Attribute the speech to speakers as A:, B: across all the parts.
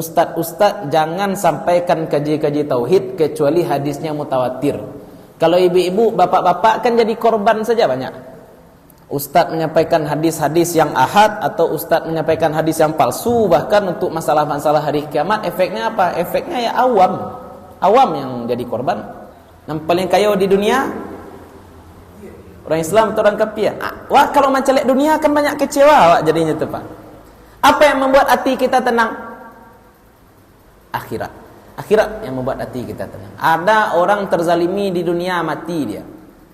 A: Ustaz jangan sampaikan kaji-kaji tauhid kecuali hadisnya mutawatir. Kalau ibu-ibu, bapak-bapak kan jadi korban saja banyak. Ustaz menyampaikan hadis-hadis yang ahad atau ustaz menyampaikan hadis yang palsu, bahkan untuk masalah-masalah hari kiamat, efeknya apa? Efeknya ya awam. Awam yang jadi korban. Yang paling kaya di dunia orang Islam atau orang kafir. Wah, kalau mencelek dunia kan banyak kecewa wak jadinya tuh, Pak. Apa yang membuat hati kita tenang? Akhirat yang membuat hati kita tenang. Ada orang terzalimi di dunia, mati dia.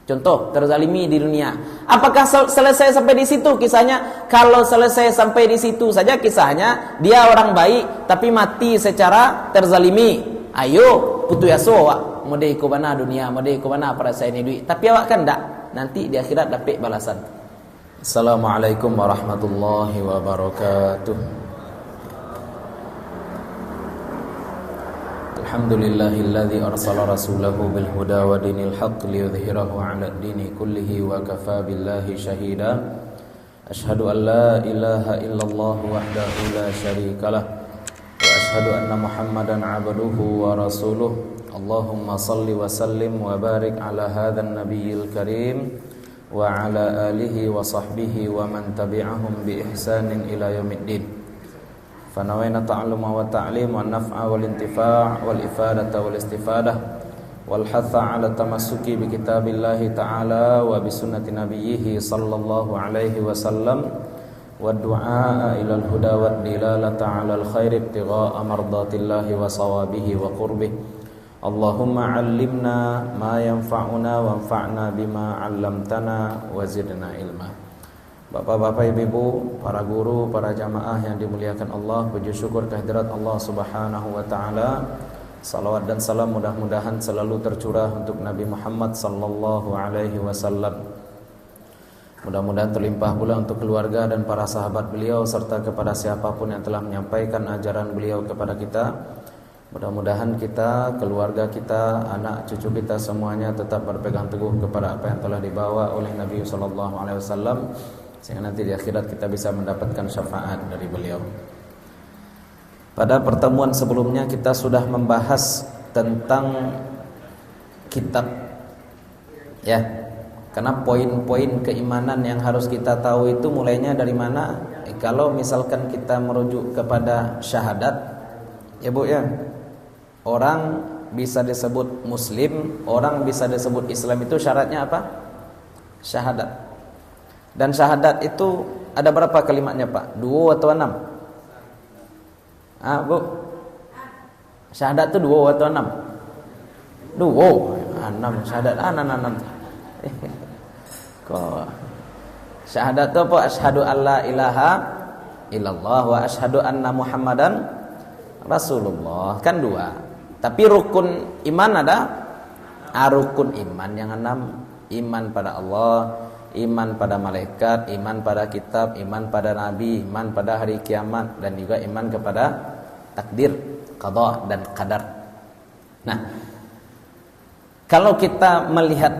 A: Contoh, terzalimi di dunia. Apakah selesai sampai di situ kisahnya? Kalau selesai sampai di situ saja kisahnya, dia orang baik tapi mati secara terzalimi. Ayo, putu yaso awak, mode iko bana dunia, mode iko bana perasaan ini duit. Tapi awak kan enggak. Nanti di akhirat dapat balasan. Assalamualaikum warahmatullahi wabarakatuh. Alhamdulillahilladzi arsala rasulahu bil huda wa dinil haqq liyudhhirahu 'ala ad-dini kullihi wa kafaa billahi shahida. Asyhadu an la ilaha illallah wahdahu la syarikalah wa asyhadu anna Muhammadan 'abduhu wa rasuluh. Allahumma shalli wa sallim wa barik 'ala hadzal nabiyil karim wa 'ala alihi wa sahbihi wa man tabi'ahum bi ihsanin ila yaumiddin. Fanawayna ta'alluma wa ta'lim wa naf'a wal intifa' wal ifadata wal istifadah wal hatha 'ala tamassuki bi kitabillahi ta'ala wa bi sunnati nabiyhi sallallahu alaihi wasallam wa du'a ila al-huda wa dilalata 'ala al-khair ibtigha'a mardatillahi wa sawabihi wa qurbih. Allahumma 'allimna ma yanfa'una wanfa'na bima 'allamtana wa zidna ilma. Bapak-bapak, ibu-ibu, para guru, para jamaah yang dimuliakan Allah, puji syukur kehadirat Allah Subhanahu wa taala. Salawat dan salam mudah-mudahan selalu tercurah untuk Nabi Muhammad sallallahu alaihi wasallam. Mudah-mudahan terlimpah pula untuk keluarga dan para sahabat beliau serta kepada siapapun yang telah menyampaikan ajaran beliau kepada kita. Mudah-mudahan kita, keluarga kita, anak cucu kita semuanya tetap berpegang teguh kepada apa yang telah dibawa oleh Nabi sallallahu alaihi wasallam, sehingga nanti di akhirat kita bisa mendapatkan syafaat dari beliau. Pada pertemuan sebelumnya kita sudah membahas tentang kitab, ya. Karena poin-poin keimanan yang harus kita tahu itu mulainya dari mana? Kalau misalkan kita merujuk kepada syahadat, ya Bu ya, orang bisa disebut muslim, orang bisa disebut Islam, itu syaratnya apa? Syahadat. Dan syahadat itu ada berapa kalimatnya Pak? 2 atau 6? Bu, syahadat itu 2 atau 6? 2, 6 syahadat, 6. Kok syahadat itu apa? Asyhadu alla ilaha illallah wa asyhadu anna Muhammadan Rasulullah. Kan 2. Tapi rukun iman ada? Rukun iman yang 6. Iman pada Allah, iman pada malaikat, iman pada kitab, iman pada nabi, iman pada hari kiamat, dan juga iman kepada takdir, qada dan qadar. Nah, kalau kita melihat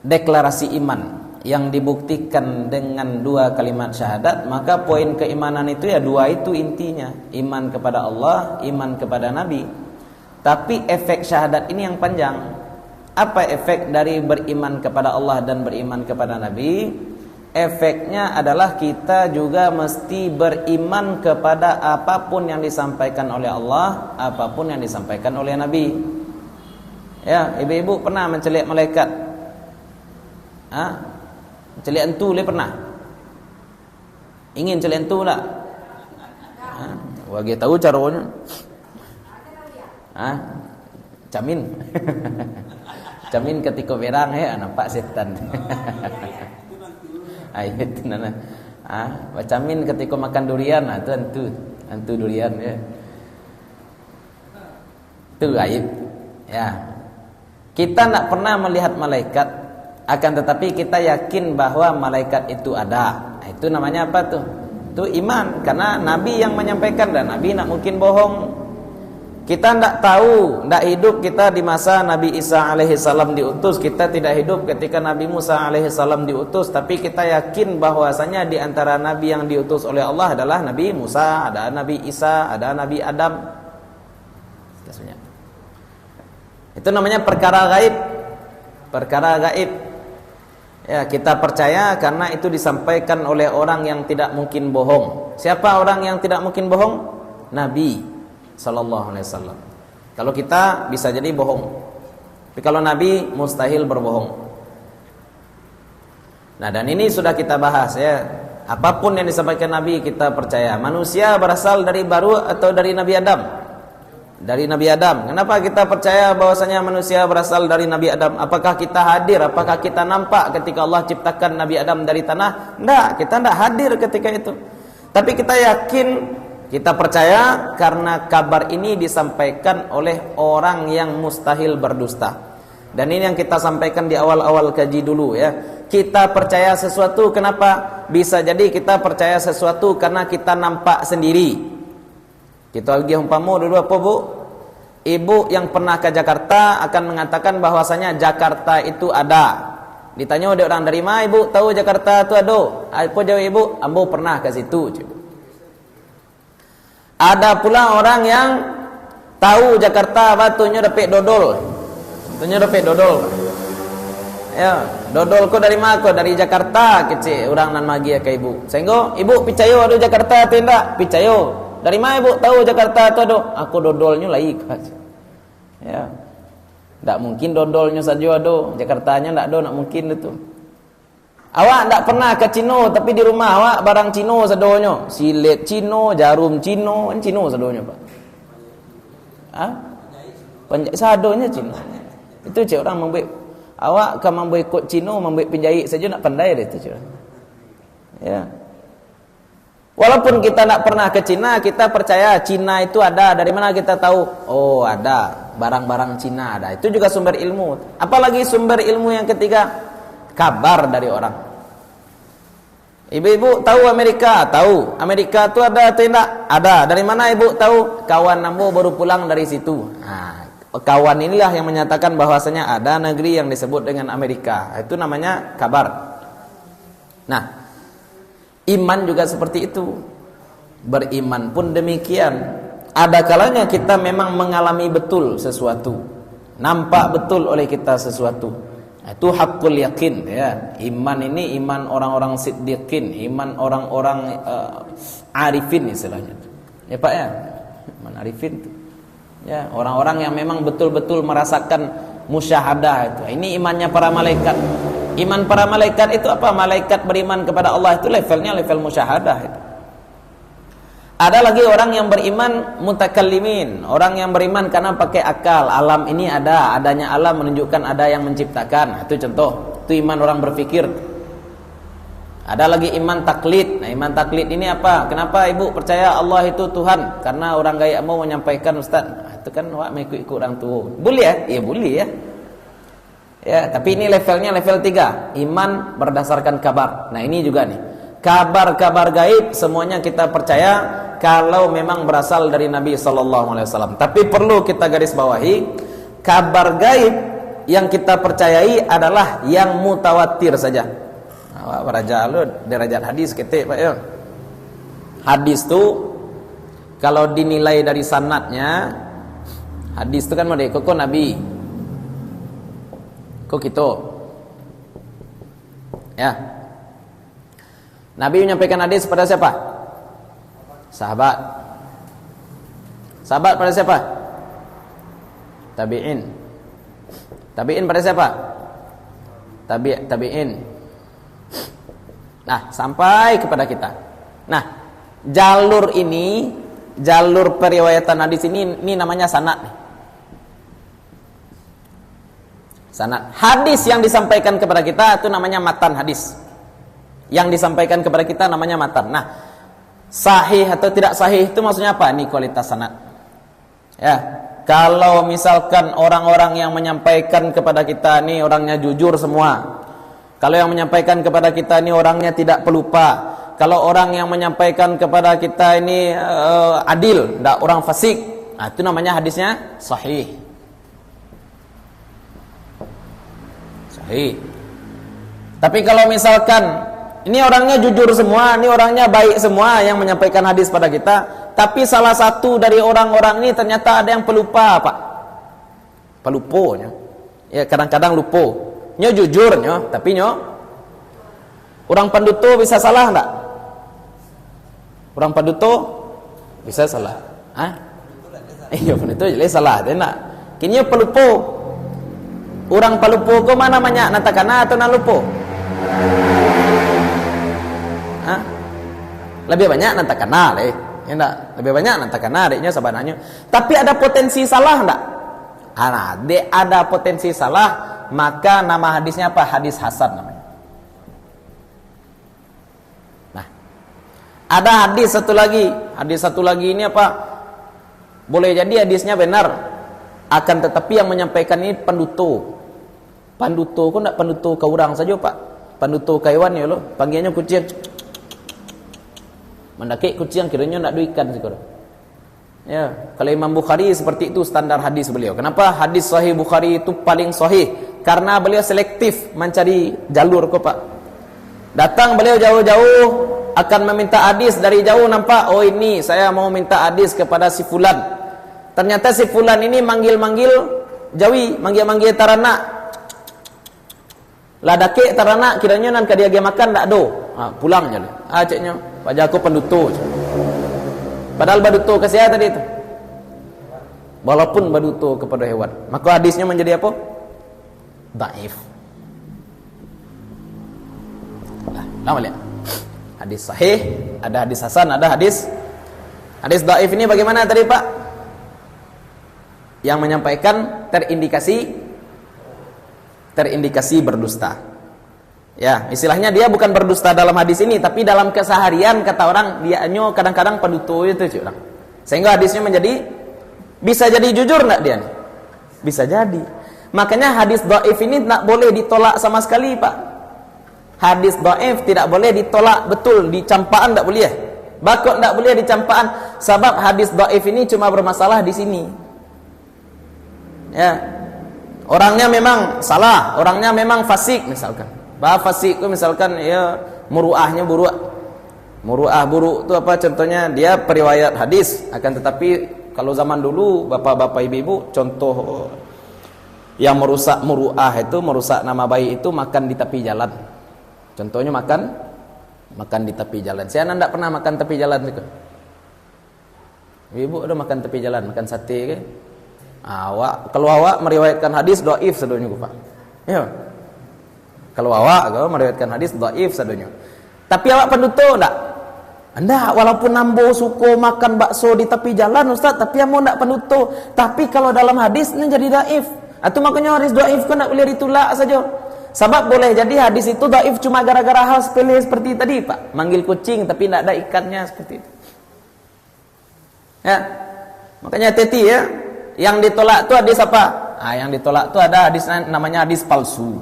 A: deklarasi iman yang dibuktikan dengan 2 kalimat syahadat, maka poin keimanan itu ya 2 itu intinya, iman kepada Allah, iman kepada nabi. Tapi efek syahadat ini yang panjang. Apa efek dari beriman kepada Allah dan beriman kepada nabi? Efeknya adalah kita juga mesti beriman kepada apapun yang disampaikan oleh Allah, apapun yang disampaikan oleh nabi. Ya, ibu-ibu pernah mencelik malaikat? Celik entu le pernah? Ingin celik entu tak? Wagi tahu caranya? Camin. Camin ketika berang ya nampak setan. Itu nana. Camin ketika makan durian, itu antu durian ya. Itu aib. Ya. Kita tidak pernah melihat malaikat, akan tetapi kita yakin bahwa malaikat itu ada. Itu namanya apa tuh? Itu iman, karena nabi yang menyampaikan dan nabi tidak mungkin bohong. Kita tidak tahu, tidak hidup kita di masa Nabi Isa alaihissalam diutus. Kita tidak hidup ketika Nabi Musa alaihissalam diutus. Tapi kita yakin bahwasanya di antara Nabi yang diutus oleh Allah adalah Nabi Musa, ada Nabi Isa, ada Nabi Adam. Itu namanya perkara gaib. Perkara gaib. Ya, kita percaya karena itu disampaikan oleh orang yang tidak mungkin bohong. Siapa orang yang tidak mungkin bohong? Nabi sallallahu alaihi wasallam. Kalau kita bisa jadi bohong. Tapi kalau Nabi mustahil berbohong. Nah, dan ini sudah kita bahas ya. Apapun yang disampaikan Nabi kita percaya. Manusia berasal dari baru atau dari Nabi Adam? Dari Nabi Adam. Kenapa kita percaya bahwasanya manusia berasal dari Nabi Adam? Apakah kita hadir? Apakah kita nampak ketika Allah ciptakan Nabi Adam dari tanah? Tidak, kita tidak hadir ketika itu. Tapi kita yakin, kita percaya karena kabar ini disampaikan oleh orang yang mustahil berdusta. Dan ini yang kita sampaikan di awal-awal kaji dulu ya. Kita percaya sesuatu, kenapa? Bisa jadi kita percaya sesuatu karena kita nampak sendiri. Kita lagi umpamu dulu apa bu? Ibu yang pernah ke Jakarta akan mengatakan bahwasanya Jakarta itu ada. Ditanya oleh orang, dari mana ibu tahu Jakarta itu ada? Apa jawab ibu? Ambo pernah ke situ. Ada pula orang yang tahu Jakarta batunya dapet dodol. Batunya dapet dodol. Ya, dodol ko dari mana ko? Dari Jakarta kecil. Orang nan magi ke ibu. Sehingga ibu picayo ada Jakarta atau tidak? Picayo. Dari mana ibu tahu Jakarta itu ada? Aku dodolnya lagi. Ya. Tak mungkin dodolnya saja ada. Jakartanya tak ada, nak mungkin itu. Awak tak pernah ke Cino, tapi di rumah awak barang Cino sedonya. Silet Cino, jarum Cino, Cino sedonya pak. Penjahit sadonya Cino. Itu cik orang membuat. Awak kan membuat ikut Cino, membuat penjahit saja nak pandai dah itu cik. Ya. Walaupun kita tak pernah ke Cina, kita percaya Cina itu ada. Dari mana kita tahu? Oh ada, barang-barang Cina ada. Itu juga sumber ilmu. Apalagi sumber ilmu yang ketiga, kabar dari orang. Ibu-ibu tahu Amerika? Tahu. Amerika itu ada atau tidak? Ada. Dari mana ibu tahu? Kawan ambo baru pulang dari situ. Nah, kawan inilah yang menyatakan bahwasanya ada negeri yang disebut dengan Amerika. Itu namanya kabar. Nah, iman juga seperti itu. Beriman pun demikian. Ada kalanya kita memang mengalami betul sesuatu. Nampak betul oleh kita sesuatu. Itu hakul yakin ya. Iman ini iman orang-orang siddiqin, iman orang-orang arifin istilahnya. Ya Pak ya. Iman arifin itu. Ya, orang-orang yang memang betul-betul merasakan musyahadah itu. Ini imannya para malaikat. Iman para malaikat itu apa? Malaikat beriman kepada Allah itu levelnya level musyahadah itu. Ada lagi orang yang beriman mutakallimin, orang yang beriman karena pakai akal. Alam ini ada, adanya alam menunjukkan ada yang menciptakan. Itu contoh, itu iman orang berpikir. Ada lagi iman taklid. Nah, iman taklid ini apa? Kenapa ibu percaya Allah itu Tuhan? Karena orang gaya mau menyampaikan Ustaz. Nah, itu kan wak mengikut orang tua. Boleh ya? Iya boleh ya. Ya, tapi ini levelnya level 3, iman berdasarkan kabar. Nah, ini juga nih. Kabar-kabar gaib semuanya kita percaya kalau memang berasal dari Nabi sallallahu alaihi wasallam. Tapi perlu kita garis bawahi, kabar gaib yang kita percayai adalah yang mutawatir saja. Nah, beraja lu derajat hadis ketik Pak ya. Hadis tu kalau dinilai dari sanadnya, hadis tu kan mereka kok Nabi. Kok gitu? Ya. Nabi menyampaikan hadis pada siapa? Sahabat. Sahabat pada siapa? Tabi'in. Tabi'in pada siapa? Tabi'in. Nah, sampai kepada kita. Nah, jalur ini, jalur periwayatan hadis ini namanya sanad. Sanad. Hadis yang disampaikan kepada kita itu namanya matan hadis. Yang disampaikan kepada kita namanya matan. Nah, sahih atau tidak sahih itu maksudnya apa? Ini kualitas sanad. Ya, kalau misalkan orang-orang yang menyampaikan kepada kita ini orangnya jujur semua. Kalau yang menyampaikan kepada kita ini orangnya tidak pelupa. Kalau orang yang menyampaikan kepada kita ini adil, tidak orang fasik. Nah, itu namanya hadisnya sahih. Sahih. Tapi kalau misalkan ini orangnya jujur semua, ini orangnya baik semua yang menyampaikan hadis pada kita, tapi salah satu dari orang-orang ini ternyata ada yang pelupa, Pak. Peluponya. Ya, kadang-kadang lupo. Nyo jujur nyo, tapi nyo orang penduto bisa salah enggak? Orang penduto bisa salah. Hah? Iya, penduto jelas salah, tidak. Kini pelupo. Orang pelupo ko mana banyak natakana atau nalupo? Hah? Lebih banyak natakana deh. Ya enggak? Lebih banyak natakana dehnya sebenarnya. Tapi ada potensi salah enggak? Ada potensi salah, maka nama hadisnya apa? Hadis hasan namanya. Nah, ada hadis satu lagi. Hadis satu lagi ini apa? Boleh jadi hadisnya benar, akan tetapi yang menyampaikan ini penduto. Penduto kok enggak penduto ke orang saja, Pak. Penduto ke hewan ya lo, panggilnya kucing. Mendaki kucing kiranya enggak duikan sih kalau. Ya, kalau Imam Bukhari seperti itu standar hadis beliau. Kenapa hadis sahih Bukhari itu paling sahih? Karena beliau selektif mencari jalur kok, Pak. Datang beliau jauh-jauh akan meminta hadis, dari jauh nampak, oh ini saya mau minta hadis kepada si fulan. Ternyata si fulan ini manggil-manggil Jawi, manggil-manggil tarana. Lah dake tarana kiranya nan ka dia ge makan ndak do. Pulang jadi. Ceknya, Pak Jako penduto. Padahal baduto ke saya tadi itu. Walaupun baduto kepada hewan, maka hadisnya menjadi apa? Dhaif. Lama lihat. Hadis sahih, ada hadis hasan, ada hadis dhaif. Ini bagaimana tadi, Pak? Yang menyampaikan terindikasi berdusta. Ya, istilahnya dia bukan berdusta dalam hadis ini, tapi dalam keseharian kata orang dia kadang-kadang penduto itu curang. Sehingga hadisnya menjadi bisa jadi jujur enggak dia nih? Bisa jadi. Makanya hadis dhaif ini tidak boleh ditolak sama sekali, Pak. Hadis dhaif tidak boleh ditolak betul, dicampaan tidak boleh. Bakok tidak boleh dicampaan, sebab hadis dhaif ini cuma bermasalah di sini. Ya. Orangnya memang salah, orangnya memang fasik misalkan. Fasik itu misalkan ya muruahnya buruk. Muruah buruk itu apa contohnya? Dia periwayat hadis, akan tetapi kalau zaman dulu bapak-bapak ibu-ibu contoh yang merusak muruah itu, merusak nama baik itu makan di tepi jalan. Contohnya makan di tepi jalan. Saya tidak pernah makan tepi jalan itu. Ibu udah makan tepi jalan, makan sate ke? Kalau awak meriwayatkan hadis dhaif sedonya Pak. Ya. Kalau awak meriwayatkan hadis dhaif sedonya. Tapi awak penduto enggak? Anda walaupun nambo suko makan bakso di tepi jalan Ustaz, tapi yang mau enggak penduto. Tapi kalau dalam hadis ini jadi dhaif. Atau makanya hadis dhaif kan enggak boleh ditolak saja. Sebab boleh jadi hadis itu dhaif cuma gara-gara hal sepele seperti tadi, Pak. Manggil kucing tapi enggak ada ikannya seperti itu. Ya. Makanya hati-hati ya. Yang ditolak itu hadis apa? Yang ditolak itu ada hadis namanya hadis palsu.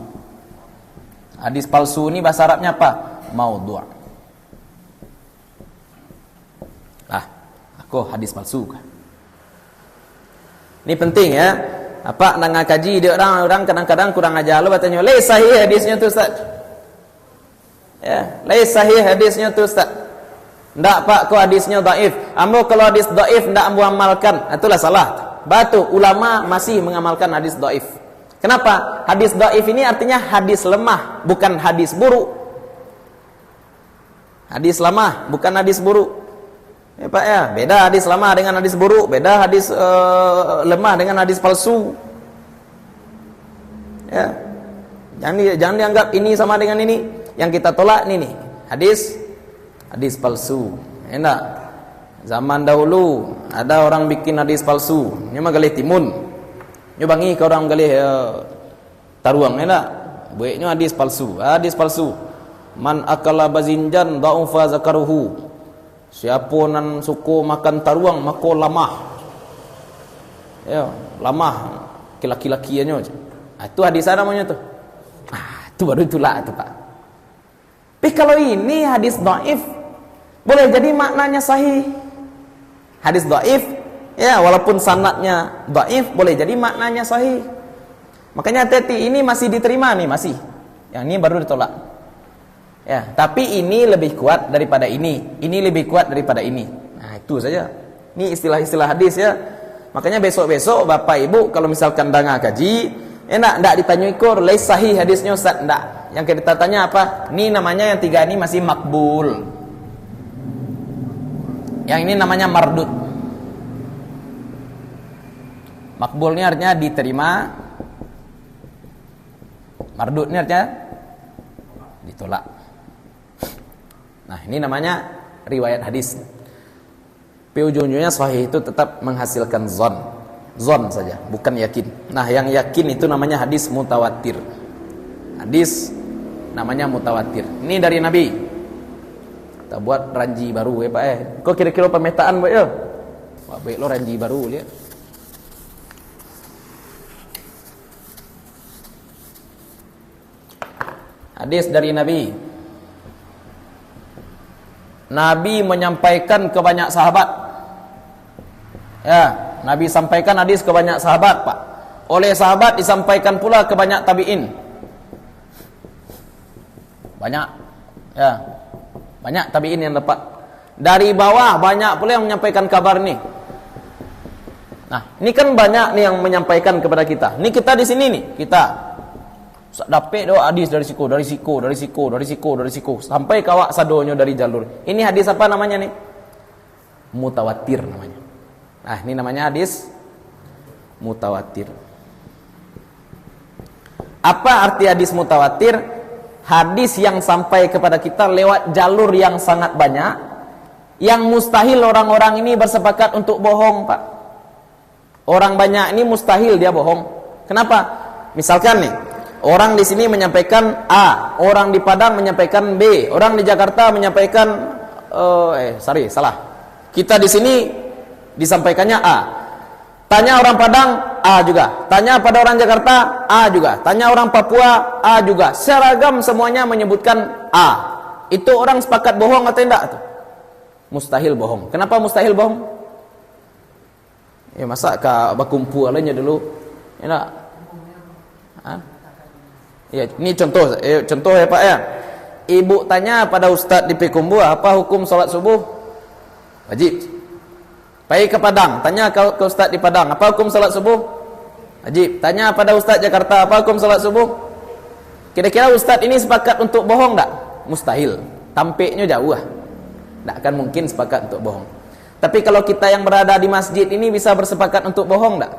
A: Hadis palsu ini bahasa Arabnya apa? Maudhu'. Aku hadis palsu. Ini penting ya. Apa nak ngaji dia orang kadang-kadang kurang ajar lu katanya, "La sahih hadisnya tu Ustaz." Ya, la sahih hadisnya tu Ustaz. Enggak, Pak, kok hadisnya dhaif. Ambo kalau hadis dhaif enggak ambo amalkan. Itulah salah. Batu ulama masih mengamalkan hadis dhaif. Kenapa? Hadis dhaif ini artinya hadis lemah, bukan hadis buruk. Hadis lemah, bukan hadis buruk. Ya Pak ya, beda hadis lemah dengan hadis buruk, beda hadis lemah dengan hadis palsu. Ya. Jangan dianggap ini sama dengan ini. Yang kita tolak ini nih, hadis palsu. Enak. Zaman dahulu ada orang bikin hadis palsu. Ini mah galih timun. Nyobangi ke orang galih taruang enak. Buatnya hadis palsu. Hadis palsu. Man akala bazinjan dha'ufa zakaruhu. Siapa nan suko makan taruang mako lamah. Ya, lamah laki-lakiannya. Itu hadis namanya tuh. Itu baru itulah itu, Pak. Tapi kalau ini hadis dhaif boleh jadi maknanya sahih. Hadis dhaif
B: Ya, walaupun sanadnya dhaif boleh jadi maknanya sahih. Makanya hati-hati, ini masih diterima nih, masih. Yang ini baru ditolak. Ya, tapi ini lebih kuat daripada ini. Ini lebih kuat daripada ini. Nah, itu saja. Ini istilah-istilah hadis ya. Makanya besok-besok Bapak Ibu kalau misalkan danga kaji, enggak ditanya ikur, lais sahih hadisnya Ustaz, enggak. Yang kita tanya apa? Ini namanya yang tiga ini masih makbul. Yang ini namanya mardud. Makbulnya artinya diterima. Mardudnya artinya ditolak. Nah, ini namanya riwayat hadis. Ujung-ujungnya sahih itu tetap menghasilkan zon saja, bukan yakin. Nah, yang yakin itu namanya hadis mutawatir. Hadis namanya mutawatir. Ini dari Nabi. Kita buat ranji baru ya Pak Kok kira-kira pemetaan Pak ya? Wah, baik lo ranji baru lihat. Hadis dari Nabi. Nabi menyampaikan ke banyak sahabat. Ya, Nabi sampaikan hadis ke banyak sahabat, Pak. Oleh sahabat disampaikan pula ke banyak tabi'in. Banyak. Ya. Banyak tabi'in yang dapat. Dari bawah banyak pula yang menyampaikan kabar nih. Nah, ini kan banyak nih yang menyampaikan kepada kita. Ini kita di sini nih, kita dapat doa hadis dari siku sampai kawak sadonyo dari jalur. Ini hadis apa namanya nih? Mutawatir namanya. Nah, ini namanya hadis mutawatir. Apa arti hadis mutawatir? Hadis yang sampai kepada kita lewat jalur yang sangat banyak, yang mustahil orang-orang ini bersepakat untuk bohong, Pak. Orang banyak ini mustahil dia bohong. Kenapa? Misalkan nih, orang di sini menyampaikan A, orang di Padang menyampaikan B, orang di Jakarta menyampaikan salah. Kita di sini disampaikannya A. Tanya orang Padang, A juga. Tanya pada orang Jakarta, A juga. Tanya orang Papua, A juga. Seragam semuanya menyebutkan A. Itu orang sepakat bohong atau tidak? Mustahil bohong. Kenapa mustahil bohong? Ya masa ka bakumpu alanya dulu. Ya enggak? Ya, ini contoh ya Pak ya. Ibu tanya pada ustaz di Pekumbu, apa hukum salat subuh? Wajib. Pergi ke Padang, tanya ke ustaz di Padang, apa hukum salat subuh? Wajib. Tanya pada ustaz Jakarta, apa hukum salat subuh? Kira-kira ustaz ini sepakat untuk bohong enggak? Mustahil. Tampaknya jauh lah. Enggak akan mungkin sepakat untuk bohong. Tapi kalau kita yang berada di masjid ini bisa bersepakat untuk bohong enggak?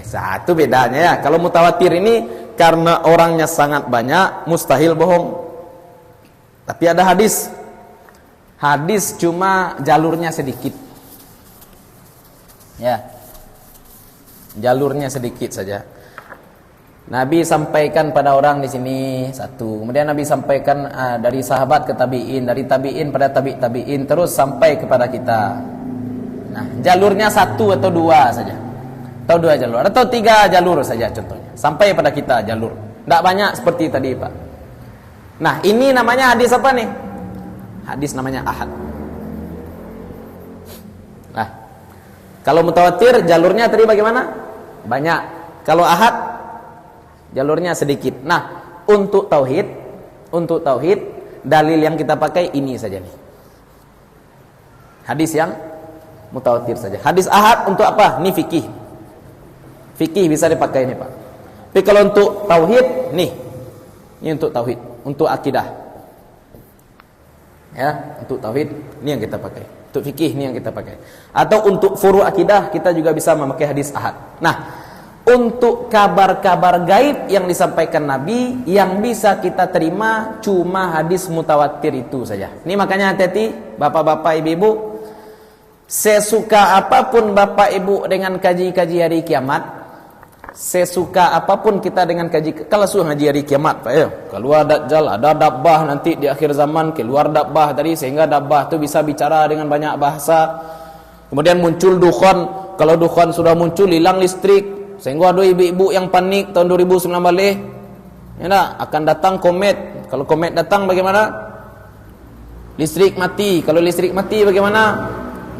B: Satu bedanya ya. Kalau mutawatir ini karena orangnya sangat banyak, mustahil bohong. Tapi ada hadis. Hadis cuma jalurnya sedikit. Ya. Jalurnya sedikit saja. Nabi sampaikan pada orang di sini satu. Kemudian Nabi sampaikan dari sahabat ke tabi'in, dari tabi'in pada tabi'in terus sampai kepada kita. Nah, jalurnya satu atau dua saja. Atau dua jalur, atau tiga jalur saja contohnya. Sampai pada kita jalur. Tidak banyak seperti tadi, Pak. Nah, ini namanya hadis apa nih? Hadis namanya ahad. Nah, kalau mutawatir jalurnya tadi bagaimana? Banyak. Kalau ahad jalurnya sedikit. Nah, untuk tauhid dalil yang kita pakai ini saja nih. Hadis yang mutawatir saja. Hadis ahad untuk apa? Ini fikih. Fikih bisa dipakai nih Pak. Tapi kalau untuk tauhid nih. Ini untuk tauhid, untuk akidah. Ya, untuk tauhid ini yang kita pakai. Untuk fikih ini yang kita pakai. Atau untuk furu akidah kita juga bisa memakai hadis ahad. Nah, untuk kabar-kabar gaib yang disampaikan Nabi yang bisa kita terima cuma hadis mutawatir itu saja. Ini makanya hati-hati Bapak-bapak, Ibu-ibu, sesuka apapun Bapak Ibu dengan kaji-kaji hari kiamat, sesuka apapun kita dengan kaji, kalau sudah ngaji hari kiamat Pak ya, keluar dajjal, ada dabbah nanti di akhir zaman, keluar dabbah tadi sehingga dabbah itu bisa bicara dengan banyak bahasa. Kemudian muncul dukhan, kalau dukhan sudah muncul hilang listrik. Sehingga ada ibu-ibu yang panik tahun 2019 ya nah, akan datang komet. Kalau komet datang bagaimana? Listrik mati. Kalau listrik mati bagaimana?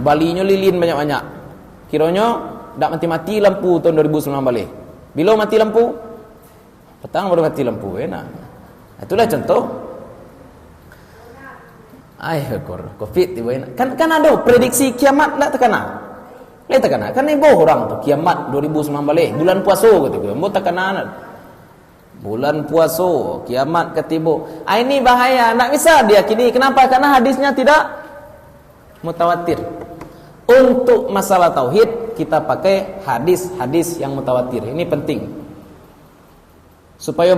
B: Balinya lilin banyak-banyak. Kiranya dak mati-mati lampu tahun 2009 balik. Bila mati lampu? Petang baru mati lampu. Enak. Itulah contoh. Covid tiba enak. Kan ada prediksi kiamat tak terkena. Lai terkena. Kan ibu orang tu kiamat 2009 balik. Bulan puasa kata gue. Mau terkena. Bulan puasa, kiamat ketiba. Ini bahaya. Tak bisa diyakini. Kenapa? Karena hadisnya tidak mutawatir. Untuk masalah tauhid kita pakai hadis-hadis yang mutawatir. Ini penting. Supaya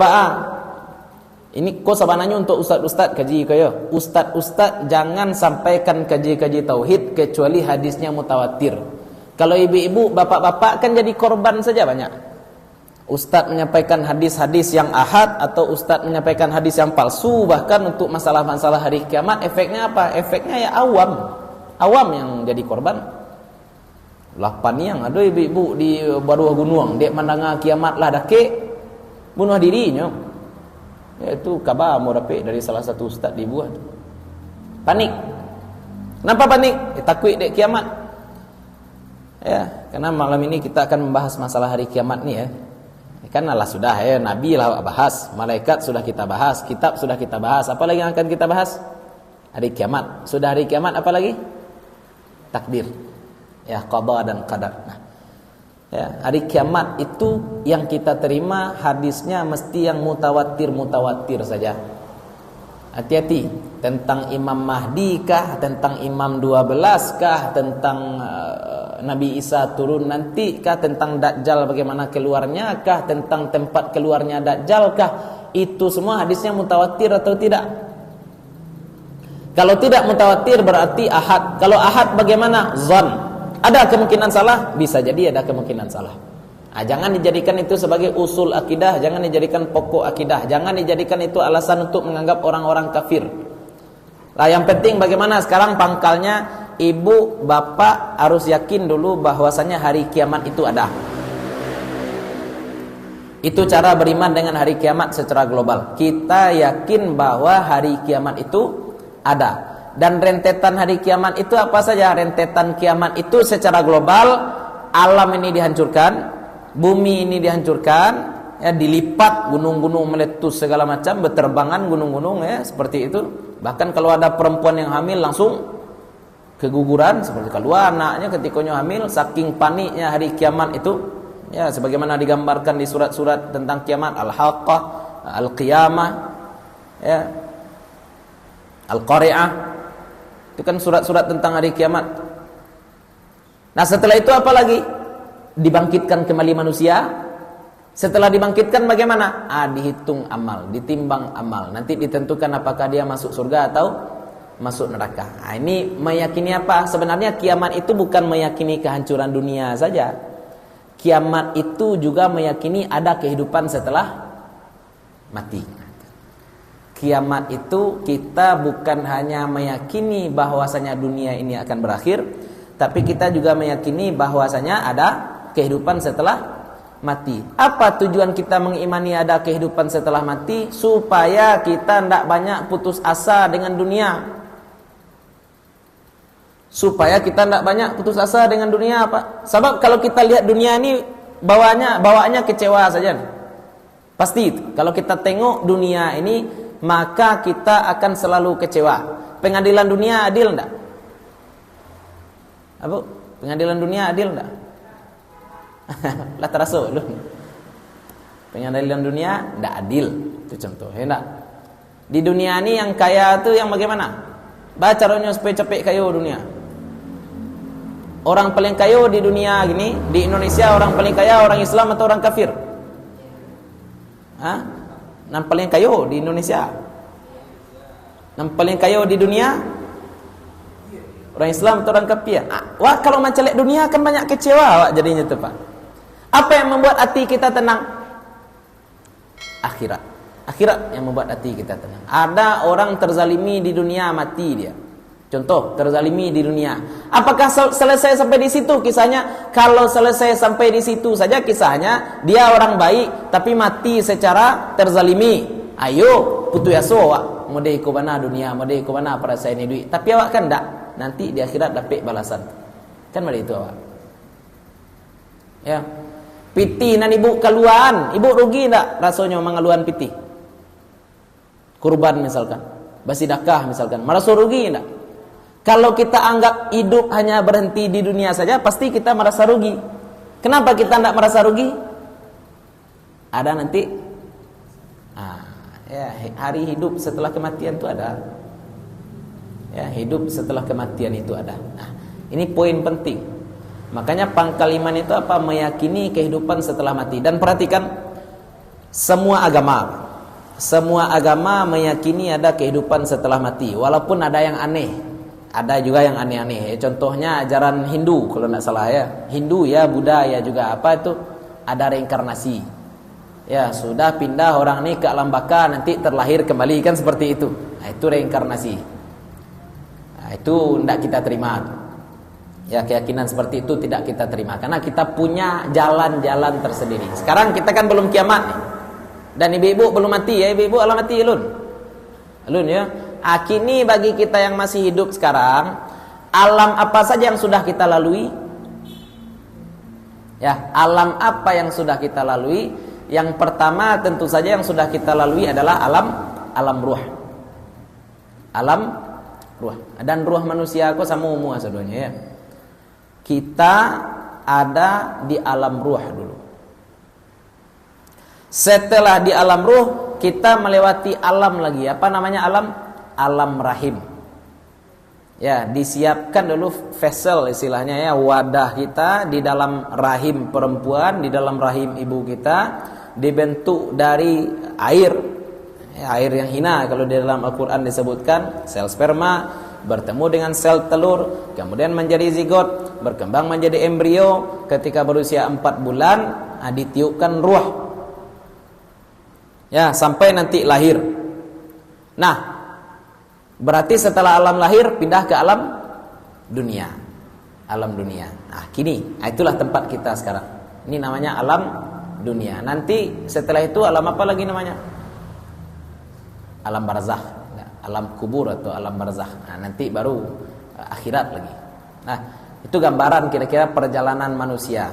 B: ini kok sabananya untuk ustaz-ustaz kaji kaya. Ustaz-ustaz jangan sampaikan kaji-kaji tauhid kecuali hadisnya mutawatir. Kalau ibu-ibu, bapak-bapak kan jadi korban saja banyak. Ustaz menyampaikan hadis-hadis yang ahad atau ustaz menyampaikan hadis yang palsu, bahkan untuk masalah-masalah hari kiamat, efeknya apa? Efeknya ya awam yang jadi korban. Lapan yang ada ibu-ibu di bawah gunung, dia mandanga kiamat lah dake bunuh dirinya. Itu kabar mau dapat dari salah satu ustaz dibuat. Panik. Kenapa panik? Takut dek kiamat. Ya, karena malam ini kita akan membahas masalah hari kiamat ni ya. Kan Allah sudah ya, Nabi lah bahas, malaikat sudah kita bahas, kitab sudah kita bahas. Apa lagi yang akan kita bahas? Hari kiamat. Sudah hari kiamat apa lagi? Takdir. Ya, qada dan qadar. Nah, ya, hari kiamat itu yang kita terima hadisnya mesti yang mutawatir saja. Hati-hati tentang Imam Mahdi kah, tentang Imam 12 kah, tentang Nabi Isa turun nanti kah, tentang Dajjal bagaimana keluarnya kah, tentang tempat keluarnya Dajjal kah, itu semua hadisnya mutawatir atau tidak? Kalau tidak mutawatir berarti ahad. Kalau ahad bagaimana? Zon. Ada kemungkinan salah? Bisa jadi ada kemungkinan salah. Jangan dijadikan itu sebagai usul akidah, jangan dijadikan pokok akidah, jangan dijadikan itu alasan untuk menganggap orang-orang kafir. Lah yang penting bagaimana sekarang pangkalnya, ibu, bapak harus yakin dulu bahwasanya hari kiamat itu ada. Itu cara beriman dengan hari kiamat secara global. Kita yakin bahwa hari kiamat itu ada. Dan rentetan hari kiamat itu apa saja? Rentetan kiamat itu secara global, alam ini dihancurkan, bumi ini dihancurkan, ya, dilipat, gunung-gunung meletus segala macam, berterbangan gunung-gunung ya, seperti itu. Bahkan kalau ada perempuan yang hamil langsung keguguran, seperti keluar anaknya ketikanya hamil, saking paniknya hari kiamat itu. Ya, sebagaimana digambarkan di surat-surat tentang kiamat, Al-Haqqah, Al-Qiyamah, ya, Al-Qari'ah. Itu kan surat-surat tentang hari kiamat. Nah, setelah itu apa lagi? Dibangkitkan kembali manusia. Setelah dibangkitkan bagaimana? Dihitung amal, ditimbang amal. Nanti ditentukan apakah dia masuk surga atau masuk neraka. Ini meyakini apa? Sebenarnya kiamat itu bukan meyakini kehancuran dunia saja. Kiamat itu juga meyakini ada kehidupan setelah mati. Kiamat itu kita bukan hanya meyakini bahwasanya dunia ini akan berakhir, tapi kita juga meyakini bahwasanya ada kehidupan setelah mati. Apa tujuan kita mengimani ada kehidupan setelah mati? Supaya kita tidak banyak putus asa dengan dunia. Supaya kita tidak banyak putus asa dengan dunia apa? Sebab kalau kita lihat dunia ini bawaannya kecewa saja. Pasti itu. Kalau kita tengok dunia ini, maka kita akan selalu kecewa. Pengadilan dunia adil enggak? Apa? Pengadilan dunia adil enggak? Lah terasa lu. Pengadilan dunia enggak adil. Itu contoh, ya enggak? Di dunia ini yang kaya itu yang bagaimana? Baca caranya supaya cepet kaya dunia. Orang paling kaya di dunia gini, di Indonesia orang paling kaya orang Islam atau orang kafir? Hah? Yang paling kaya di Indonesia, yang paling kaya di dunia orang Islam atau orang kafir? Wah, kalau macam lihat dunia kan banyak kecewa jadinya tu Pak. Apa yang membuat hati kita tenang? Akhirat yang membuat hati kita tenang. Ada orang terzalimi di dunia, mati dia. Contoh, terzalimi di dunia. Apakah selesai sampai di situ kisahnya? Kalau selesai sampai di situ saja kisahnya, dia orang baik tapi mati secara terzalimi. Ayo, putu yaso awak. Modeh ko bana dunia, modeh ko bana perasaan ini duit. Tapi awak kan enggak. Nanti di akhirat dapat balasan. Kan macam itu awak. Ya. Piti nan ibu keluhan, ibu rugi enggak rasanya mengeluhan piti? Kurban misalkan, basidakah misalkan, merasa rugi enggak? Kalau kita anggap hidup hanya berhenti di dunia saja, pasti kita merasa rugi. Kenapa kita enggak merasa rugi? Ada nanti hari hidup setelah kematian itu ada. Ya, hidup setelah kematian itu ada. Nah, ini poin penting. Makanya pangkal iman itu apa? Meyakini kehidupan setelah mati. Dan perhatikan, semua agama meyakini ada kehidupan setelah mati. Walaupun ada yang aneh, ada juga yang aneh-aneh. Contohnya ajaran Hindu kalau tidak salah ya. Hindu ya, Buddha ya juga. Apa itu? Ada reinkarnasi. Ya, sudah pindah orang ini ke alam baka, nanti terlahir kembali, kan seperti itu. Nah, itu reinkarnasi. Nah, itu tidak kita terima. Ya, keyakinan seperti itu tidak kita terima, karena kita punya jalan-jalan tersendiri. Sekarang kita kan belum kiamat nih. Dan ibu-ibu belum mati ya, ibu-ibu alam mati Alun ya. Kini bagi kita yang masih hidup sekarang, alam apa saja yang sudah kita lalui? Ya, alam apa yang sudah kita lalui? Yang pertama tentu saja yang sudah kita lalui adalah alam ruh. Alam ruh. Dan ruh manusia aku sama umum asalnya ya. Kita ada di alam ruh dulu. Setelah di alam ruh, kita melewati alam lagi. Apa namanya alam? Alam rahim. Ya, disiapkan dulu vessel istilahnya ya, wadah kita di dalam rahim perempuan, di dalam rahim ibu kita, dibentuk dari air. Ya, air yang hina kalau di dalam Al-Qur'an disebutkan sel sperma bertemu dengan sel telur, kemudian menjadi zigot, berkembang menjadi embrio, ketika berusia 4 bulan ditiupkan ruh. Ya, sampai nanti lahir. Nah, berarti setelah alam lahir pindah ke alam dunia. Alam dunia. Nah, kini itulah tempat kita sekarang. Ini namanya alam dunia. Nanti setelah itu alam apa lagi namanya? Alam barzakh. Alam kubur atau alam barzakh. Nah, nanti baru akhirat lagi. Nah, itu gambaran kira-kira perjalanan manusia.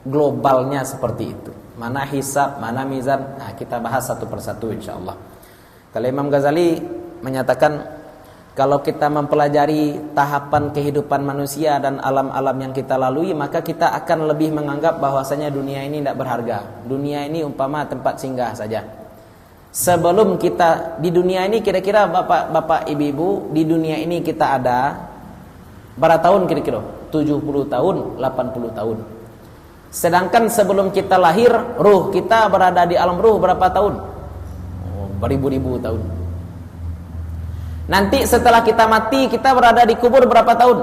B: Globalnya seperti itu. Mana hisab, mana mizan. Nah, kita bahas satu persatu insyaallah. Kalau Imam Ghazali menyatakan, kalau kita mempelajari tahapan kehidupan manusia dan alam-alam yang kita lalui, maka kita akan lebih menganggap bahwasanya dunia ini tidak berharga. Dunia ini umpama tempat singgah saja. Sebelum kita di dunia ini, kira-kira bapak ibu-ibu, di dunia ini kita ada berapa tahun kira-kira? 70 tahun, 80 tahun. Sedangkan sebelum kita lahir, ruh kita berada di alam ruh berapa tahun? Beribu-ribu tahun. Nanti setelah kita mati, kita berada di kubur berapa tahun?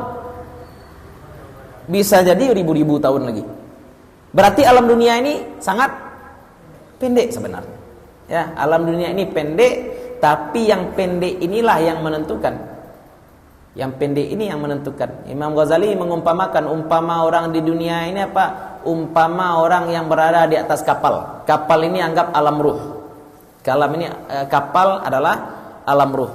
B: Bisa jadi ribu-ribu tahun lagi. Berarti alam dunia ini sangat pendek sebenarnya. Ya, alam dunia ini pendek, tapi yang pendek inilah yang menentukan. Yang pendek ini yang menentukan. Imam Ghazali mengumpamakan, umpama orang di dunia ini apa? Umpama orang yang berada di atas kapal. Kapal ini anggap alam ruh. Kapal adalah alam ruh.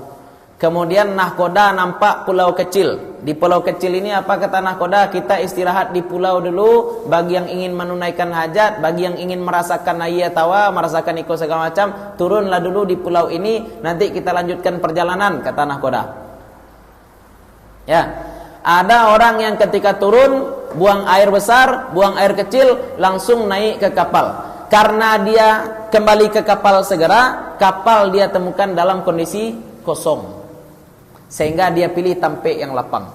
B: Kemudian nahkoda nampak pulau kecil. Di pulau kecil ini apa kata nahkoda? Kita istirahat di pulau dulu. Bagi yang ingin menunaikan hajat, bagi yang ingin merasakan ayat tawa, merasakan ikut segala macam, turunlah dulu di pulau ini. Nanti kita lanjutkan perjalanan, kata nahkoda. Ya, ada orang yang ketika turun, buang air besar, buang air kecil, langsung naik ke kapal. Karena dia kembali ke kapal segera, kapal dia temukan dalam kondisi kosong. Sehingga dia pilih tampek yang lapang.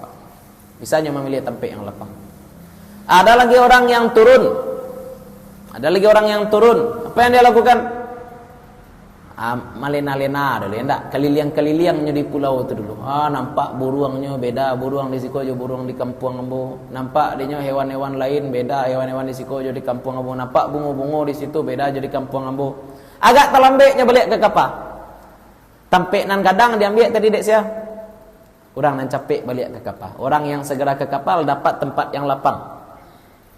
B: Misalnya memilih tampek yang lapang. Ada lagi orang yang turun. Apa yang dia lakukan? Malena-lena dulu, enggak keliling-kelilingnya di pulau itu dulu. Nampak buruangnya beda, buruang di Sikojo, buruang di Kampung Ambo. Nampak dinya hewan-hewan lain beda, hewan-hewan di Sikojo di Kampung Ambo. Nampak bunga-bunga di situ beda jadi Kampung Ambo. Agak terlambeknya balik ke kapal. Tampek nan kadang diambil tadi dek sia. Orang nan capek balik ke kapal. Orang yang segera ke kapal dapat tempat yang lapang.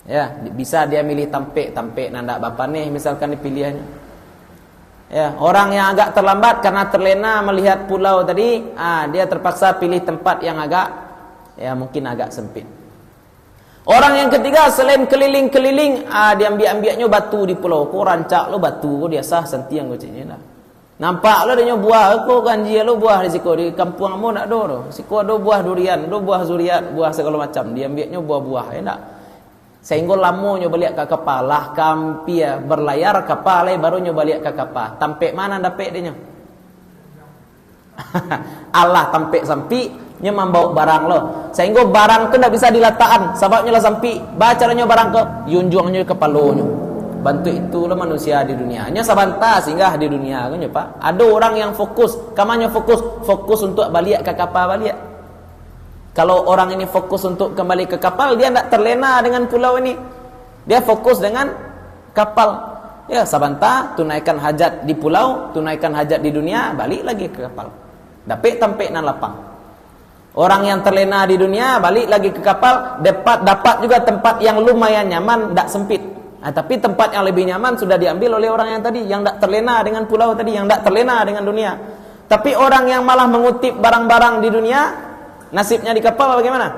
B: Ya, bisa dia milih tampek nan dak bapa nih misalkan dipilihannya. Ya, orang yang agak terlambat karena terlena melihat pulau tadi, dia terpaksa pilih tempat yang agak mungkin agak sempit. Orang yang ketiga selain keliling-keliling, dia ambil-ambilnya batu di pulau. Kau rancak lo batu, kau dia sah sentiang kau caknya dah. Nampak lo dia buah, kau kanji lo buah di siku di kampung kamu nak do. Siku ada buah durian, do buah zuriat, buah segala macam. Dia ambilnya buah-buah, ya tak? Sehingga lamonyo balik ke kapal, lah kampia berlayar kapal, barunya balik ke kapal. Tampek mana dapat dia? Allah tampek sampai nya membawa barang lo. Sehingga barang tu tak bisa diletakkan, sebabnya lah sampai bacaranya barang ke yunjungnya kepalonyo. Bantu itulah manusia di dunia. Nya sabanta singgah di dunia kan ya Pak. Ada orang yang fokus, kamanya fokus untuk balik ke kapal balik. Kalau orang ini fokus untuk kembali ke kapal, dia tidak terlena dengan pulau ini. Dia fokus dengan kapal. Ya, sabanta tunaikan hajat di pulau, tunaikan hajat di dunia, balik lagi ke kapal. Dapat tampek nan lapang. Orang yang terlena di dunia, balik lagi ke kapal, dapat juga tempat yang lumayan nyaman, tidak sempit. Tapi tempat yang lebih nyaman sudah diambil oleh orang yang tadi, yang tidak terlena dengan pulau tadi, yang tidak terlena dengan dunia. Tapi orang yang malah mengutip barang-barang di dunia, nasibnya di kapal bagaimana?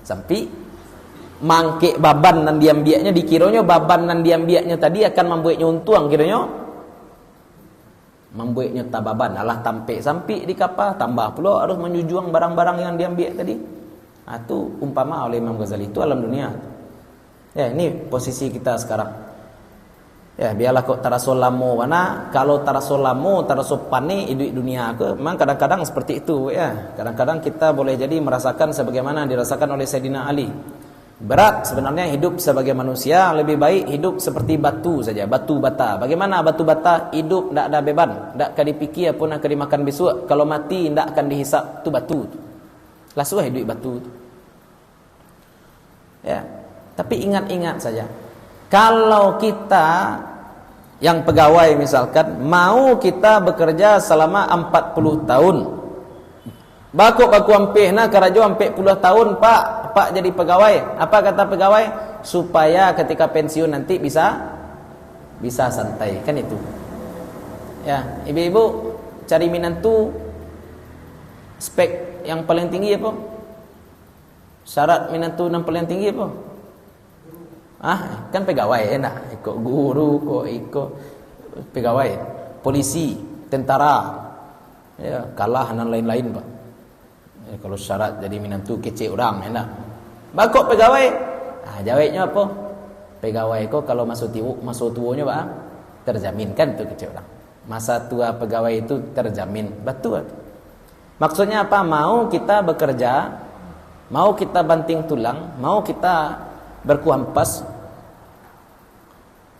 B: Sampai mangke baban dan diambiaknya, dikiranya baban dan diambiaknya tadi akan membuatnya untung, kiranya membuatnya tababan. Alah tampek sampai di kapal, tambah pula harus menyujuang barang-barang yang diambil tadi. Itu umpama oleh Imam Ghazali, itu alam dunia. Ya, ini posisi kita sekarang. Ya, biarlah kok taraso lamo mana, kalau taraso lamo, taraso pane hidup dunia ke, memang kadang-kadang seperti itu ya. Kadang-kadang kita boleh jadi merasakan sebagaimana dirasakan oleh Sayyidina Ali. Berat sebenarnya hidup sebagai manusia, lebih baik hidup seperti batu saja, batu bata. Bagaimana batu bata? Hidup tidak ada beban, tidak akan dipikir pun akan dimakan besok. Kalau mati tidak akan dihisap, tu batu. Langsung hidup batu. Ya, tapi ingat-ingat saja. Kalau kita yang pegawai misalkan mau kita bekerja selama 40 tahun. Baku ampih nah karajo sampai 40 tahun Pak jadi pegawai. Apa kata pegawai? Supaya ketika pensiun nanti bisa santai, kan itu. Ya, ibu-ibu cari minantu spek yang paling tinggi apa? Syarat minantu yang paling tinggi apa? Kan pegawai enak, ikut guru, ikut pegawai, polisi, tentara, ya kalah dan lain-lain Pak. Ya, kalau syarat jadi minantu kecil orang enak. Bakok pegawai, jawabnya apa? Pegawai kok kalau masuk tuanya Pak, terjamin kan itu kecil orang. Masa tua pegawai itu terjamin, betul. Maksudnya apa? Mau kita bekerja, mau kita banting tulang, mau kita berkuampas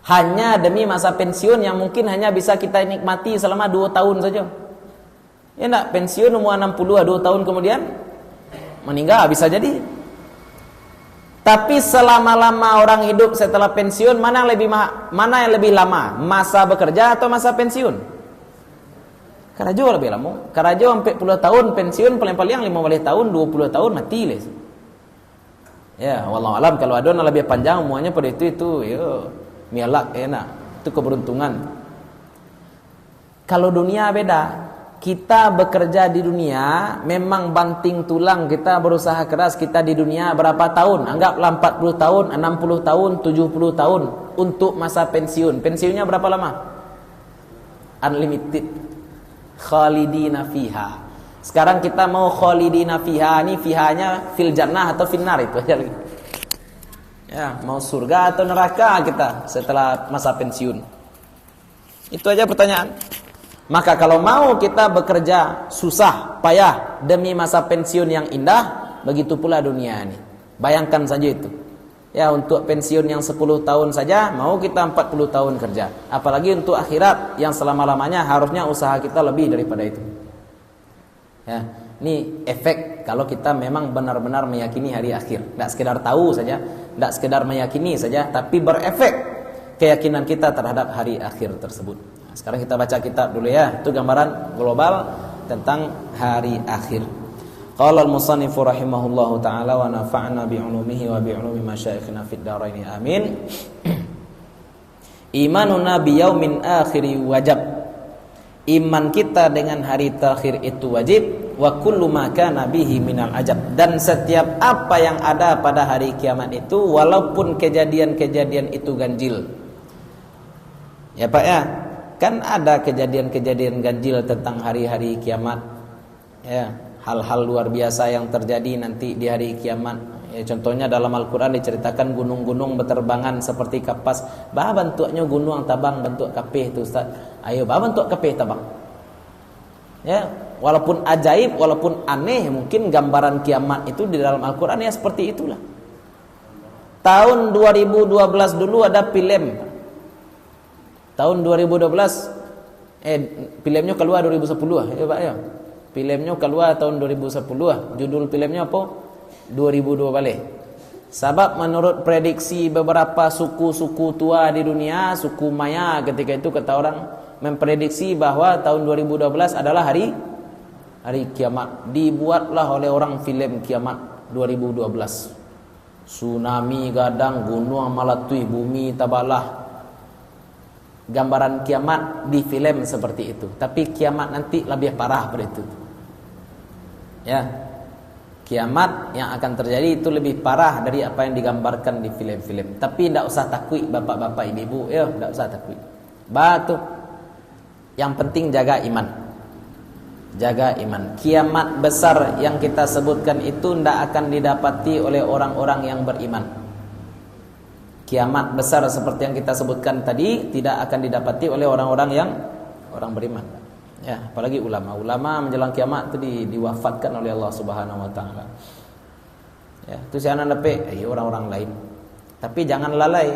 B: hanya demi masa pensiun yang mungkin hanya bisa kita nikmati selama 2 tahun saja. Ya enggak, pensiun umur 60, 2 tahun kemudian meninggal bisa jadi. Tapi selama-lama orang hidup setelah pensiun, mana yang lebih lama? Masa bekerja atau masa pensiun? Karajo lebih lama. Karajo sampai 10 tahun pensiun, paling-paling 15 tahun, 20 tahun mati les. Ya, wallahu alam kalau ada yang lebih panjang umurnya pada itu ya mialak enak. Itu keberuntungan. Kalau dunia beda. Kita bekerja di dunia, memang banting tulang, kita berusaha keras, kita di dunia berapa tahun? Anggaplah 40 tahun, 60 tahun, 70 tahun untuk masa pensiun. Pensiunnya berapa lama? Unlimited. Khalidina fiha. Sekarang kita mau khalidina fiha, ini fihanya fil jannah atau finnar itu aja lagi. Ya, mau surga atau neraka kita setelah masa pensiun. Itu aja pertanyaan. Maka kalau mau kita bekerja susah, payah demi masa pensiun yang indah, begitu pula dunia ini. Bayangkan saja itu. Ya, untuk pensiun yang 10 tahun saja mau kita 40 tahun kerja. Apalagi untuk akhirat yang selama-lamanya harusnya usaha kita lebih daripada itu. Ya, ini efek kalau kita memang benar-benar meyakini hari akhir. Tidak sekedar tahu saja, tidak sekedar meyakini saja, tapi berefek keyakinan kita terhadap hari akhir tersebut. Sekarang kita baca kitab dulu ya. Itu gambaran global tentang hari akhir. Qala al-musannifu rahimahullahu ta'ala wa nafa'na bi'ulumihi wa bi'ulumi masyayikhina fid dharain amin. Imanuna biyaumin akhiri wajib. Iman kita dengan hari terakhir itu wajib. wa kullu ma kana bihi minal ajab, dan setiap apa yang ada pada hari kiamat itu walaupun kejadian-kejadian itu ganjil. Ya Pak ya, kan ada kejadian-kejadian ganjil tentang hari-hari kiamat. Ya, hal-hal luar biasa yang terjadi nanti di hari kiamat. Ya, contohnya dalam Al-Qur'an diceritakan gunung-gunung berterbangan seperti kapas. Bah bentuknya gunung tabang bentuk kapih itu Ustaz. Ayo bah bentuk kapih tabang. Ya, walaupun ajaib, walaupun aneh, mungkin gambaran kiamat itu di dalam Al-Qur'an ya seperti itulah. Tahun 2012 dulu ada film. Tahun 2012 filmnya keluar 2010 ya Pak ya. Filmnya keluar tahun 2010. Judul filmnya apa? 2002 balik. Sebab menurut prediksi beberapa suku-suku tua di dunia, suku Maya ketika itu kata orang memprediksi bahwa tahun 2012 adalah hari kiamat. Dibuatlah oleh orang film kiamat 2012. Tsunami gadang, gunung meletui, bumi tabalah. Gambaran kiamat di film seperti itu. Tapi kiamat nanti lebih parah pada itu. Ya. Kiamat yang akan terjadi itu lebih parah dari apa yang digambarkan di film-film. Tapi tidak usah takut bapak-bapak ibu-ibu, ya, tidak usah takut. Batu. Yang penting jaga iman. Jaga iman. Kiamat besar yang kita sebutkan itu tidak akan didapati oleh orang-orang yang beriman. Kiamat besar seperti yang kita sebutkan tadi tidak akan didapati oleh orang-orang yang beriman. Ya, apalagi ulama menjelang kiamat itu diwafatkan oleh Allah Subhanahu wa taala. Ya, itu sianan dapat orang-orang lain. Tapi jangan lalai.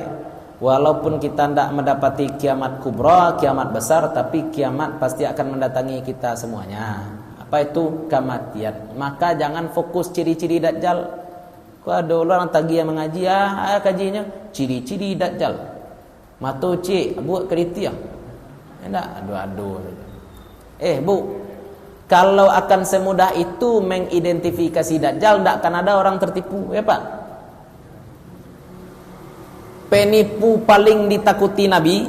B: Walaupun kita tidak mendapati kiamat kubra, kiamat besar, tapi kiamat pasti akan mendatangi kita semuanya. Apa itu? Kematian. Maka jangan fokus ciri-ciri Dajjal. Kau ada orang tagih yang mengaji, kajinya ciri-ciri Dajjal. Matu cik buat kriteria. Enggak, aduh. Bu, kalau akan semudah itu mengidentifikasi Dajjal, tidak akan ada orang tertipu, ya Pak. Penipu paling ditakuti Nabi,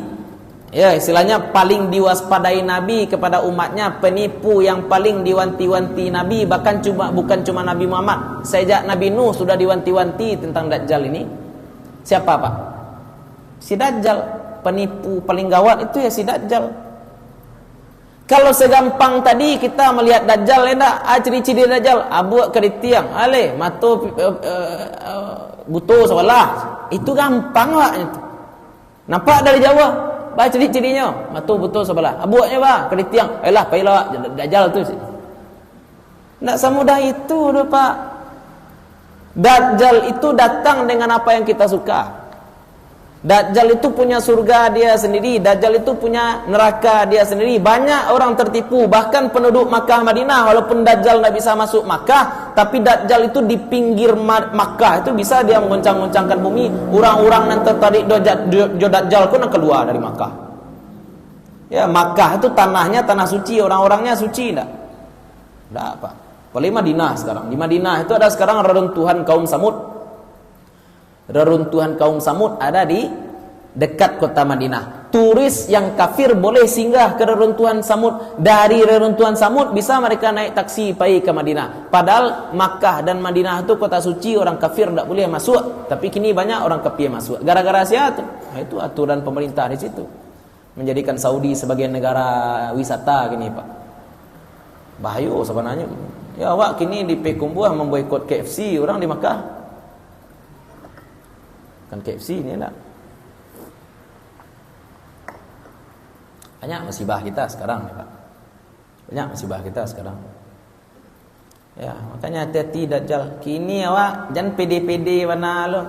B: ya istilahnya paling diwaspadai Nabi kepada umatnya, penipu yang paling diwanti-wanti Nabi, bahkan bukan cuma Nabi Muhammad, sejak Nabi Nuh sudah diwanti-wanti tentang Dajjal ini. Siapa Pak? Si Dajjal. Penipu paling gawat itu ya si Dajjal. Kalau segampang tadi kita melihat Dajjal, ciri-ciri Dajjal, abu keritiang, matu butuh sebelah. Itu gampang Pak itu. Nampak dari Jawa, baca ciri-cirinya, matu butuh sebelah. Abuaknya keritiang, pailah Dajjal tu. Tak semudah itu Pak. Dajjal itu datang dengan apa yang kita suka. Dajjal itu punya surga dia sendiri, Dajjal itu punya neraka dia sendiri. Banyak orang tertipu, bahkan penduduk Makkah Madinah, walaupun Dajjal tidak bisa masuk Makkah, tapi Dajjal itu di pinggir Makkah itu bisa dia mengoncang-ngoncangkan bumi. Orang-orang yang tertarik do Dajjal pun keluar dari Makkah. Ya, Makkah itu tanahnya tanah suci, orang-orangnya suci tidak? Tidak apa. Apalagi Madinah sekarang. Di Madinah itu ada sekarang reruntuhan kaum Samud. Reruntuhan kaum Samud ada di dekat kota Madinah. Turis yang kafir boleh singgah ke reruntuhan Samud. Dari reruntuhan Samud bisa mereka naik taksi pergi ke Madinah. Padahal Makkah dan Madinah itu kota suci, orang kafir tidak boleh masuk. Tapi kini banyak orang kafir masuk. Gara-gara siapa? Itu aturan pemerintah di situ. Menjadikan Saudi sebagai negara wisata gini Pak. Bahaya sebenarnya. Ya awak kini di Pekumbuh memboikot KFC orang di Makkah. Kan KFC ini enggak. Banyak musibah kita sekarang ya Pak. Banyak musibah kita sekarang. Ya, makanya hati-hati Dajjal. Kini awak jangan pede-pede mana lo.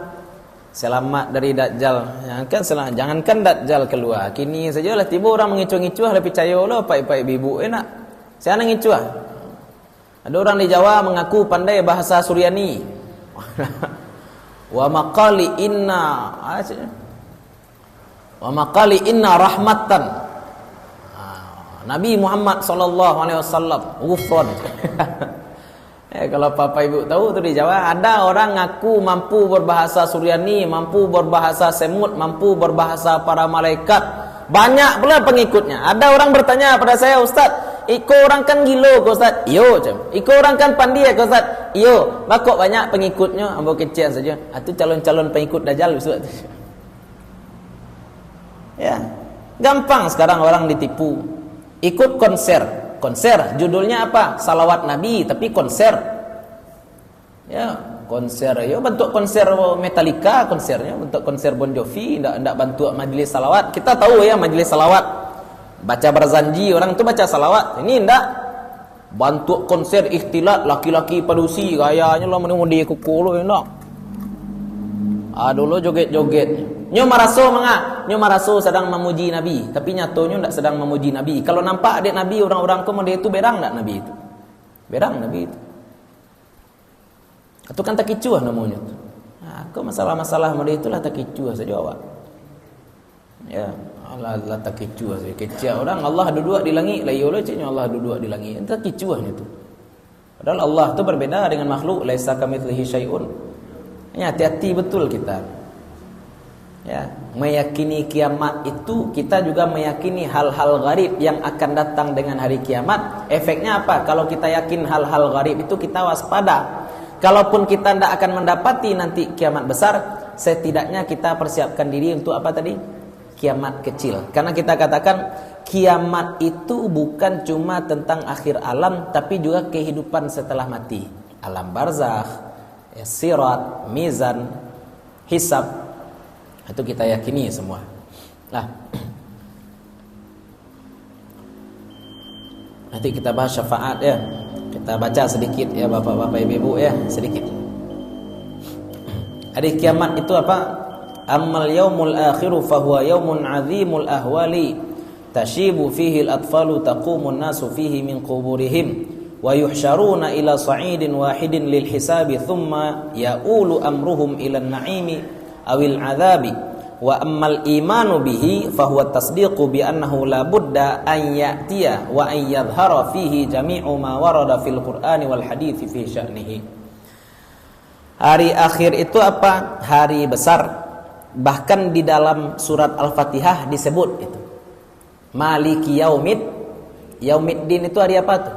B: Selamat dari Dajjal. Jangankan Dajjal keluar. Kini sajalah tiba orang mengicuh-ngicuh lebih percaya lo pai-pai bibu enak. Saya nak ngicuh. Ada orang di Jawa mengaku pandai bahasa Suryani. Wa maqali inna rahmatan. Nabi Muhammad sallallahu alaihi wasallam ghufran. Kalau Bapak Ibu tahu tu di Jawa ada orang ngaku mampu berbahasa Suryani, mampu berbahasa Semut, mampu berbahasa para malaikat. Banyak pula pengikutnya. Ada orang bertanya pada saya, Ustaz, Iko orang kan gilo ke Ustaz? Iyo macam. Iko orang kan pandai ke Ustaz? Iyo. Kok banyak pengikutnya, ambo kecil saja. Itu calon-calon pengikut Dajjal Ustaz. Ya. Gampang sekarang orang ditipu. Ikut konser. Konser judulnya apa? Salawat Nabi tapi konser. Ya, konser. Ya bentuk konser Metallica konsernya, bentuk konser Bon Jovi, ndak bentuk majelis salawat. Kita tahu ya majelis salawat. Baca berzanji orang itu baca salawat. Ini ndak bentuk konser ikhtilat laki-laki padusi gayanya lo meni kuku lo enak. Aduh lo joget-joget. Nyo maraso sedang memuji Nabi, tapi nyatanya ndak sedang memuji Nabi. Kalau nampak adik Nabi orang-orang kemudian itu berang ndak Nabi itu? Berang Nabi itu. Itu kan tak kicuah namanya tu. Nah, kok masalah-masalah model itulah tak kicuah saja awak. Ya, Allah tak kicuah saja. Kecil orang Allah duduk di langit, la yola ciknya Allah duduk di langit. Tak kicuah itu. Padahal Allah tu berbeda dengan makhluk, laisa kamitslihi syai'un. Ya, hati-hati betul kita. Ya, meyakini kiamat itu kita juga meyakini hal-hal gharib yang akan datang dengan hari kiamat. Efeknya apa? Kalau kita yakin hal-hal gharib itu kita waspada. Kalaupun kita tidak akan mendapati nanti kiamat besar, setidaknya kita persiapkan diri untuk apa tadi? Kiamat kecil. Karena kita katakan kiamat itu bukan cuma tentang akhir alam, tapi juga kehidupan setelah mati. Alam barzakh, sirat, mizan, hisab. Itu kita yakini semua. Nah, nanti kita bahas syafaat ya. Kita baca sedikit ya bapak-bapak ibu-ibu ya, sedikit. Hari kiamat itu apa? Ammal yaumul akhiru fahuwa yaumun azimul ahwali tashibu fihi al-atfalu taqumun nasu fihi min quburihim wa yuhsyaruna ila sa'idin wahidin lil hisabi thumma ya'ulu amruhum ila an-na'imi awil adzabi wa ammal imanu bihi fahuwa tasdiqu bi annahu la budda an ya'tiya wa an yadhhara fihi jami'u ma warada fil qur'ani wal hadithi fi sya'nihi. Hari akhir itu apa? Hari besar. Bahkan di dalam surat Al-Fatihah disebut itu Maliki Yaumiddin itu hari apa tuh?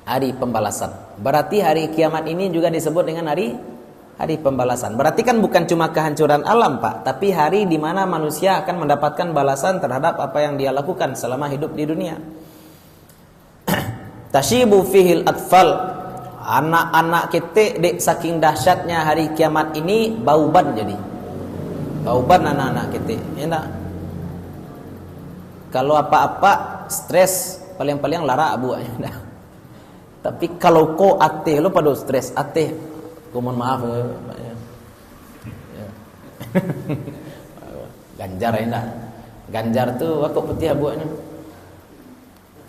B: Hari pembalasan. Berarti hari kiamat ini juga disebut dengan hari pembalasan. Berarti kan bukan cuma kehancuran alam, Pak, tapi hari di mana manusia akan mendapatkan balasan terhadap apa yang dia lakukan selama hidup di dunia. Tashibu fihil atfal. Anak-anak kita dek saking dahsyatnya hari kiamat ini bauban jadi. Bauban anak-anak kita. Ya enggak? Kalau apa-apa stres paling-paling lara abu aja. Tapi kalau kau ateh lo pada stres ateh, kau mohon maaf ya. Ganjar ya enggak? Ganjar tuh waktu putih abunya.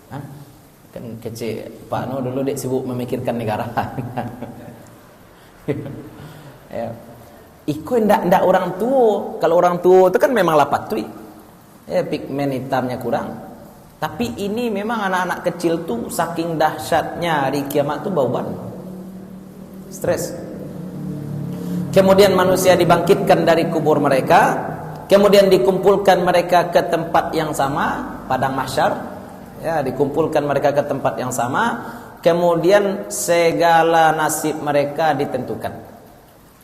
B: Hah? Kan kecil Pak No dulu dek sibuk memikirkan negara. Ya. Iko ndak orang tua. Kalau orang tua itu kan memang lapatui. Ya pigmen hitamnya kurang. Tapi ini memang anak-anak kecil tuh saking dahsyatnya hari kiamat tuh bauban. Stres. Kemudian manusia dibangkitkan dari kubur mereka, kemudian dikumpulkan mereka ke tempat yang sama, padang mahsyar. Ya, dikumpulkan mereka ke tempat yang sama, kemudian segala nasib mereka ditentukan.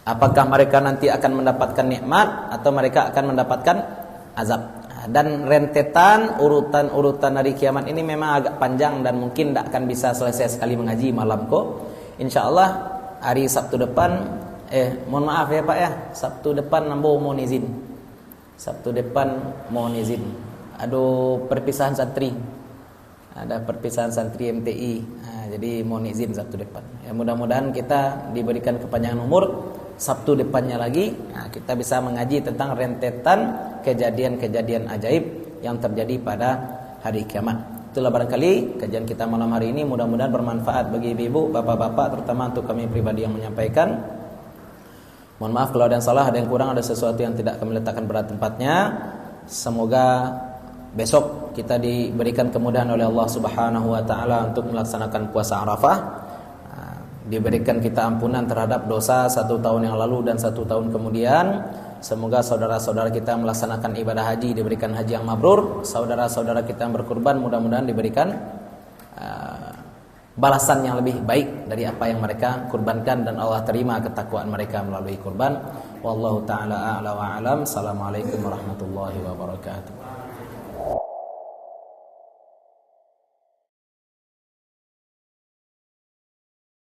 B: Apakah mereka nanti akan mendapatkan nikmat atau mereka akan mendapatkan azab. Dan rentetan urutan-urutan hari kiamat ini memang agak panjang dan mungkin tidak akan bisa selesai sekali mengaji malam kok. InsyaAllah hari Sabtu depan, mohon maaf ya Pak ya, Sabtu depan nambo mohon izin. Sabtu depan mohon izin. Aduh perpisahan santri. Ada perpisahan santri MTI. Nah, jadi mohon izin Sabtu depan. Ya mudah-mudahan kita diberikan kepanjangan umur. Sabtu depannya lagi, nah, kita bisa mengaji tentang rentetan kejadian-kejadian ajaib yang terjadi pada hari kiamat. Itulah barangkali kajian kita malam hari ini. Mudah-mudahan bermanfaat bagi ibu-ibu, bapak-bapak, terutama untuk kami pribadi yang menyampaikan. Mohon maaf kalau ada yang salah, ada yang kurang, ada sesuatu yang tidak kami letakkan pada tempatnya. Semoga besok kita diberikan kemudahan oleh Allah Subhanahu wa taala untuk melaksanakan puasa Arafah. Diberikan kita ampunan terhadap dosa 1 tahun yang lalu dan 1 tahun kemudian.
A: Semoga saudara-saudara kita melaksanakan ibadah haji diberikan haji yang mabrur. Saudara-saudara kita yang berkurban mudah-mudahan diberikan balasan yang lebih baik dari apa yang mereka kurbankan, dan Allah terima ketakwaan mereka melalui kurban. Wallahu taala a'la wa a'lam. Assalamualaikum warahmatullahi wabarakatuh.